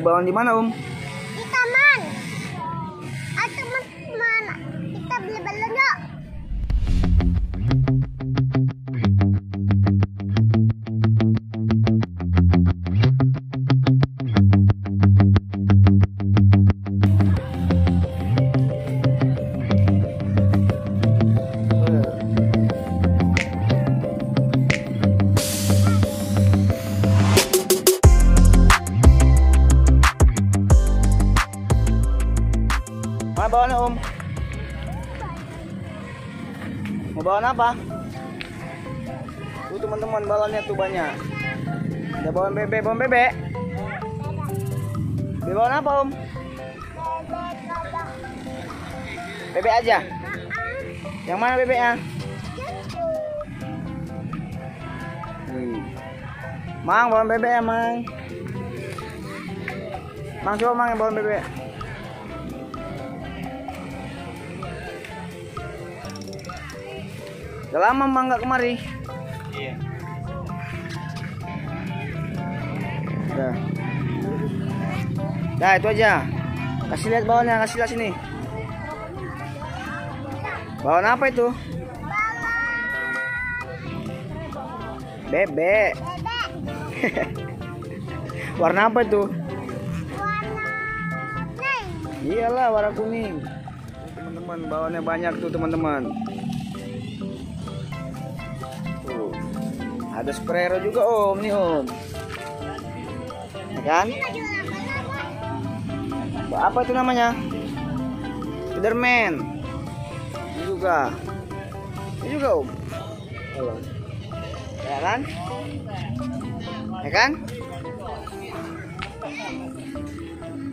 balon di mana, Om? Di taman. Atau mana? Kita beli balon yuk. Mana balonnya, Om? Mau balon apa? Tuh teman-teman, balonnya tuh banyak. Ada balon bebek, balon bebek. Balon apa, Om? Bebek aja. Yang mana bebeknya? Mang, balon bebek ya, Mang. Mang, coba Mang yang balon bebek. Udah lama Mang nggak kemari. Iya. Dah itu aja. Kasih lihat bawahnya, kasih lihat sini. Bawah apa itu? Bebek. Warna apa itu? Iyalah warna kuning. Teman-teman, bawahnya banyak tuh teman-teman. Ada superhero juga, Om, nih, Om. Ya kan? Apa itu namanya? Spiderman. Ini juga. Ini juga, Om. Ya kan? Ya kan?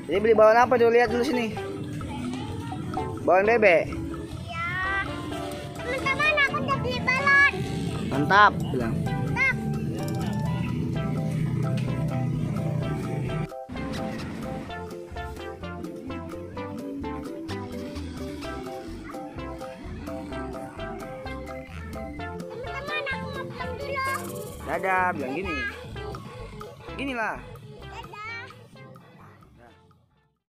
Jadi beli balon apa tuh? Lihat dulu sini. Balon bebek. Teman-teman, aku udah beli balon. Mantap, bilang. Dadah, bilang gini. Ginilah.